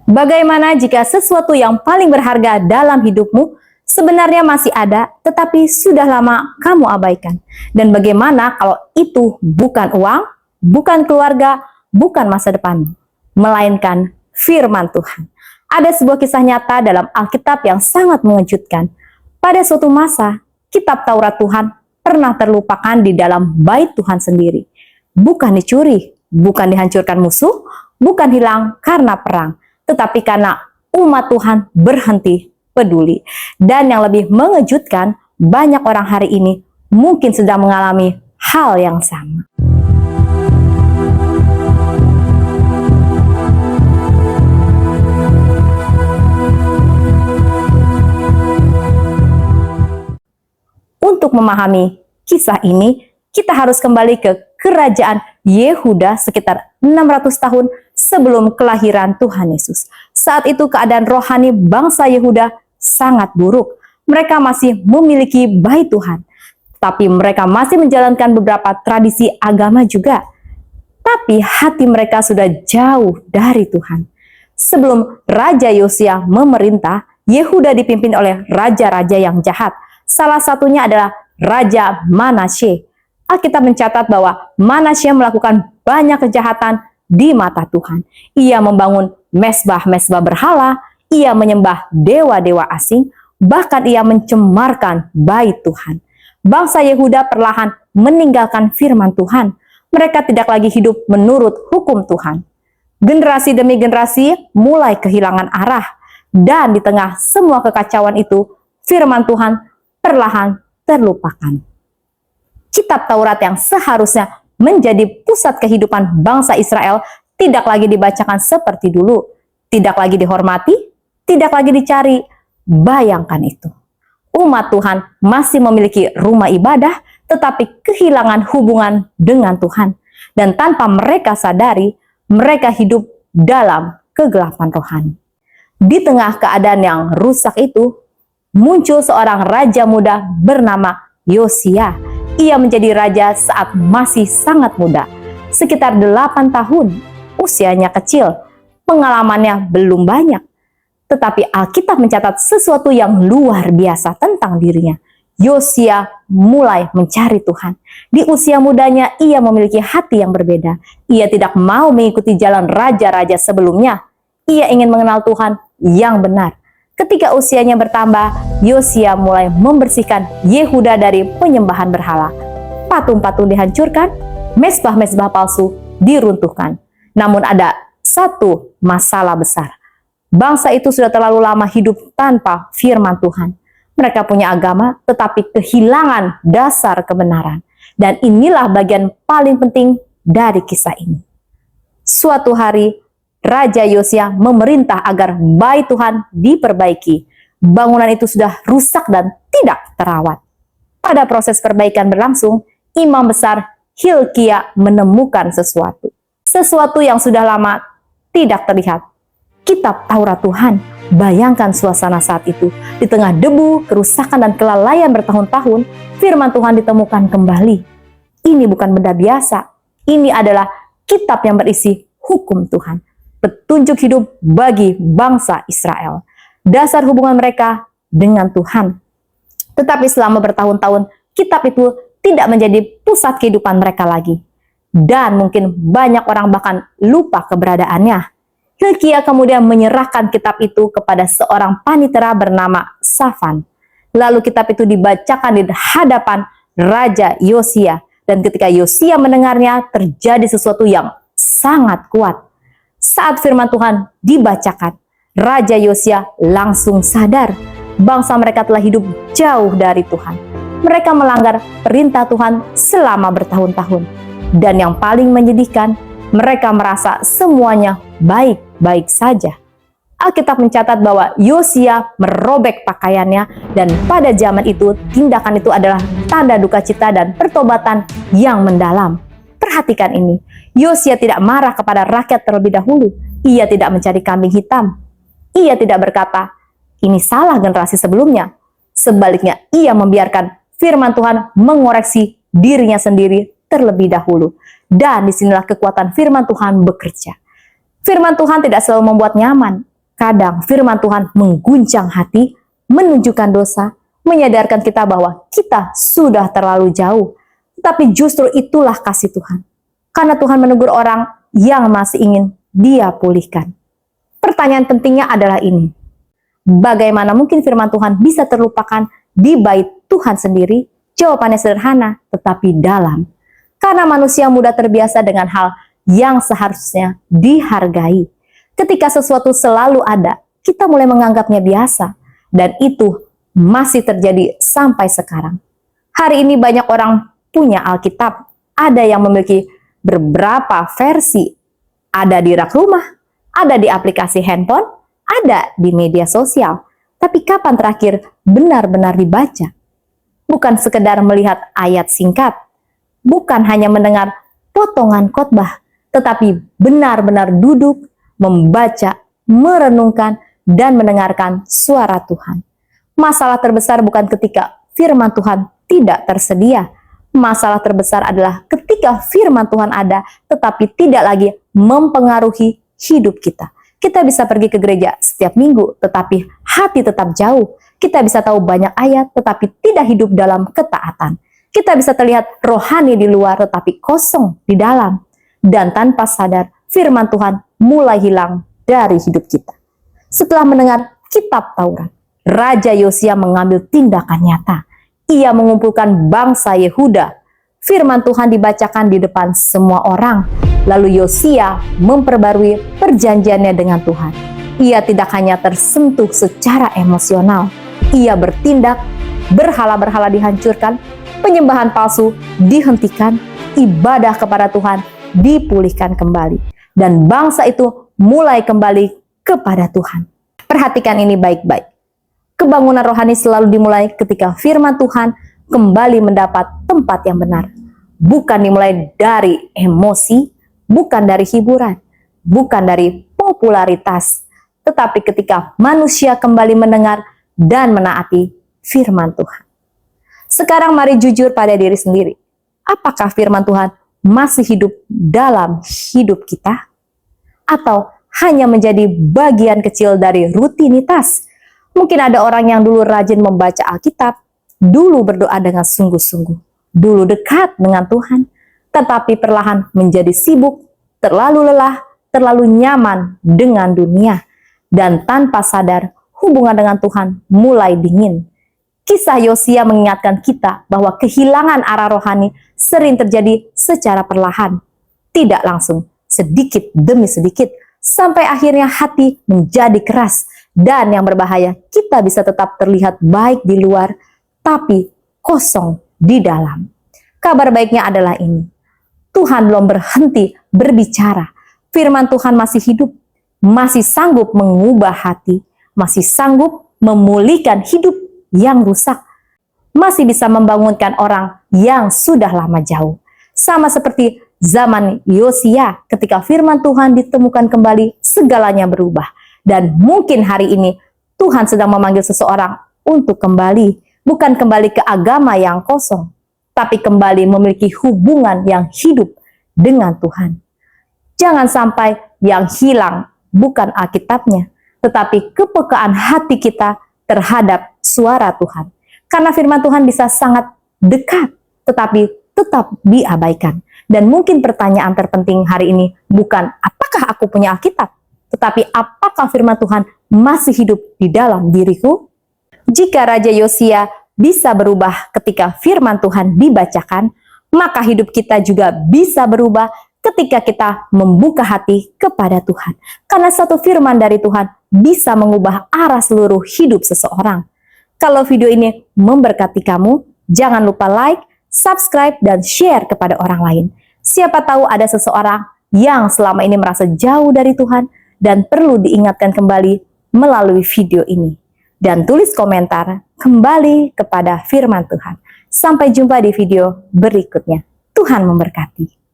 Bagaimana jika sesuatu yang paling berharga dalam hidupmu sebenarnya masih ada, tetapi sudah lama kamu abaikan? Dan bagaimana kalau itu bukan uang, bukan keluarga, bukan masa depanmu, melainkan firman Tuhan? Ada sebuah kisah nyata dalam Alkitab yang sangat mengejutkan. Pada suatu masa, kitab Taurat Tuhan pernah terlupakan di dalam bait Tuhan sendiri. Bukan dicuri, bukan dihancurkan musuh, bukan hilang karena perang, tetapi karena umat Tuhan berhenti peduli. Dan yang lebih mengejutkan, banyak orang hari ini mungkin sedang mengalami hal yang sama. Untuk memahami kisah ini, kita harus kembali ke kerajaan Yehuda sekitar 600 tahun sebelum kelahiran Tuhan Yesus. Saat itu keadaan rohani bangsa Yehuda sangat buruk. Mereka masih memiliki bait Tuhan, tapi mereka masih menjalankan beberapa tradisi agama juga. Tapi hati mereka sudah jauh dari Tuhan. Sebelum Raja Yosia memerintah, Yehuda dipimpin oleh raja-raja yang jahat. Salah satunya adalah Raja Manasye. Alkitab mencatat bahwa Manasye melakukan banyak kejahatan di mata Tuhan. Ia membangun mesbah-mesbah berhala, ia menyembah dewa-dewa asing, bahkan ia mencemarkan bait Tuhan. Bangsa Yehuda perlahan meninggalkan firman Tuhan. Mereka tidak lagi hidup menurut hukum Tuhan. Generasi demi generasi mulai kehilangan arah. Dan di tengah semua kekacauan itu, firman Tuhan perlahan terlupakan. Kitab Taurat yang seharusnya menjadi pusat kehidupan bangsa Israel tidak lagi dibacakan seperti dulu, tidak lagi dihormati, tidak lagi dicari. Bayangkan itu. Umat Tuhan masih memiliki rumah ibadah, tetapi kehilangan hubungan dengan Tuhan. Dan tanpa mereka sadari, mereka hidup dalam kegelapan rohani. Di tengah keadaan yang rusak itu, muncul seorang raja muda bernama Yosia. Ia menjadi raja saat masih sangat muda, sekitar 8 tahun. Usianya kecil, pengalamannya belum banyak. Tetapi Alkitab mencatat sesuatu yang luar biasa tentang dirinya. Yosia mulai mencari Tuhan. Di usia mudanya ia memiliki hati yang berbeda. Ia tidak mau mengikuti jalan raja-raja sebelumnya. Ia ingin mengenal Tuhan yang benar. Ketika usianya bertambah, Yosia mulai membersihkan Yehuda dari penyembahan berhala. Patung-patung dihancurkan, mesbah-mesbah palsu diruntuhkan. Namun ada satu masalah besar. Bangsa itu sudah terlalu lama hidup tanpa firman Tuhan. Mereka punya agama, tetapi kehilangan dasar kebenaran. Dan inilah bagian paling penting dari kisah ini. Suatu hari, Raja Yosia memerintah agar bait Tuhan diperbaiki. Bangunan itu sudah rusak dan tidak terawat. Pada proses perbaikan berlangsung, imam besar Hilkia menemukan sesuatu. Sesuatu yang sudah lama tidak terlihat. Kitab Taurat Tuhan. Bayangkan suasana saat itu. Di tengah debu, kerusakan, dan kelalaian bertahun-tahun, firman Tuhan ditemukan kembali. Ini bukan benda biasa. Ini adalah kitab yang berisi hukum Tuhan. Petunjuk hidup bagi bangsa Israel. Dasar hubungan mereka dengan Tuhan. Tetapi selama bertahun-tahun, kitab itu tidak menjadi pusat kehidupan mereka lagi. Dan mungkin banyak orang bahkan lupa keberadaannya. Hilkia kemudian menyerahkan kitab itu kepada seorang panitera bernama Safan. Lalu kitab itu dibacakan di hadapan Raja Yosia. Dan ketika Yosia mendengarnya, terjadi sesuatu yang sangat kuat. Saat firman Tuhan dibacakan, Raja Yosia langsung sadar bangsa mereka telah hidup jauh dari Tuhan. Mereka melanggar perintah Tuhan selama bertahun-tahun. Dan yang paling menyedihkan, mereka merasa semuanya baik-baik saja. Alkitab mencatat bahwa Yosia merobek pakaiannya, dan pada zaman itu tindakan itu adalah tanda duka cita dan pertobatan yang mendalam. Perhatikan ini, Yosia tidak marah kepada rakyat terlebih dahulu. Ia tidak mencari kambing hitam. Ia tidak berkata, ini salah generasi sebelumnya. Sebaliknya, ia membiarkan firman Tuhan mengoreksi dirinya sendiri terlebih dahulu. Dan disinilah kekuatan firman Tuhan bekerja. Firman Tuhan tidak selalu membuat nyaman. Kadang firman Tuhan mengguncang hati, menunjukkan dosa, menyadarkan kita bahwa kita sudah terlalu jauh. Tapi justru itulah kasih Tuhan. Karena Tuhan menegur orang yang masih ingin Dia pulihkan. Pertanyaan pentingnya adalah ini. Bagaimana mungkin firman Tuhan bisa terlupakan di bait Tuhan sendiri? Jawabannya sederhana, tetapi dalam. Karena manusia mudah terbiasa dengan hal yang seharusnya dihargai. Ketika sesuatu selalu ada, kita mulai menganggapnya biasa. Dan itu masih terjadi sampai sekarang. Hari ini banyak orang punya Alkitab. Ada yang memiliki beberapa versi. Ada di rak rumah, ada di aplikasi handphone, ada di media sosial. Tapi kapan terakhir benar-benar dibaca? Bukan sekedar melihat ayat singkat. Bukan hanya mendengar potongan khotbah. Tetapi benar-benar duduk, membaca, merenungkan, dan mendengarkan suara Tuhan. Masalah terbesar bukan ketika firman Tuhan tidak tersedia. Masalah terbesar adalah ketika firman Tuhan ada, tetapi tidak lagi mempengaruhi hidup kita. Kita bisa pergi ke gereja setiap minggu, tetapi hati tetap jauh. Kita bisa tahu banyak ayat, tetapi tidak hidup dalam ketaatan. Kita bisa terlihat rohani di luar, tetapi kosong di dalam. Dan tanpa sadar, firman Tuhan mulai hilang dari hidup kita. Setelah mendengar kitab Taurat, Raja Yosia mengambil tindakan nyata. Ia mengumpulkan bangsa Yehuda. Firman Tuhan dibacakan di depan semua orang. Lalu Yosia memperbarui perjanjiannya dengan Tuhan. Ia tidak hanya tersentuh secara emosional. Ia bertindak, berhala-berhala dihancurkan, penyembahan palsu dihentikan, ibadah kepada Tuhan dipulihkan kembali. Dan bangsa itu mulai kembali kepada Tuhan. Perhatikan ini baik-baik. Kebangunan rohani selalu dimulai ketika firman Tuhan kembali mendapat tempat yang benar. Bukan dimulai dari emosi, bukan dari hiburan, bukan dari popularitas, tetapi ketika manusia kembali mendengar dan menaati firman Tuhan. Sekarang mari jujur pada diri sendiri. Apakah firman Tuhan masih hidup dalam hidup kita? Atau hanya menjadi bagian kecil dari rutinitas? Mungkin ada orang yang dulu rajin membaca Alkitab, dulu berdoa dengan sungguh-sungguh, dulu dekat dengan Tuhan, tetapi perlahan menjadi sibuk, terlalu lelah, terlalu nyaman dengan dunia, dan tanpa sadar hubungan dengan Tuhan mulai dingin. Kisah Yosia mengingatkan kita bahwa kehilangan arah rohani sering terjadi secara perlahan, tidak langsung, sedikit demi sedikit, sampai akhirnya hati menjadi keras. Dan yang berbahaya, kita bisa tetap terlihat baik di luar, tapi kosong di dalam. Kabar baiknya adalah ini. Tuhan belum berhenti berbicara. Firman Tuhan masih hidup, masih sanggup mengubah hati, masih sanggup memulihkan hidup yang rusak, masih bisa membangunkan orang yang sudah lama jauh. Sama seperti zaman Yosia, ketika firman Tuhan ditemukan kembali, segalanya berubah. Dan mungkin hari ini Tuhan sedang memanggil seseorang untuk kembali, bukan kembali ke agama yang kosong, tapi kembali memiliki hubungan yang hidup dengan Tuhan. Jangan sampai yang hilang bukan Alkitabnya, tetapi kepekaan hati kita terhadap suara Tuhan. Karena firman Tuhan bisa sangat dekat, tetapi tetap diabaikan. Dan mungkin pertanyaan terpenting hari ini bukan apakah aku punya Alkitab, tetapi apakah firman Tuhan masih hidup di dalam diriku? Jika Raja Yosia bisa berubah ketika firman Tuhan dibacakan, maka hidup kita juga bisa berubah ketika kita membuka hati kepada Tuhan. Karena satu firman dari Tuhan bisa mengubah arah seluruh hidup seseorang. Kalau video ini memberkati kamu, jangan lupa like, subscribe, dan share kepada orang lain. Siapa tahu ada seseorang yang selama ini merasa jauh dari Tuhan dan perlu diingatkan kembali melalui video ini. Dan tulis komentar kembali kepada firman Tuhan. Sampai jumpa di video berikutnya. Tuhan memberkati.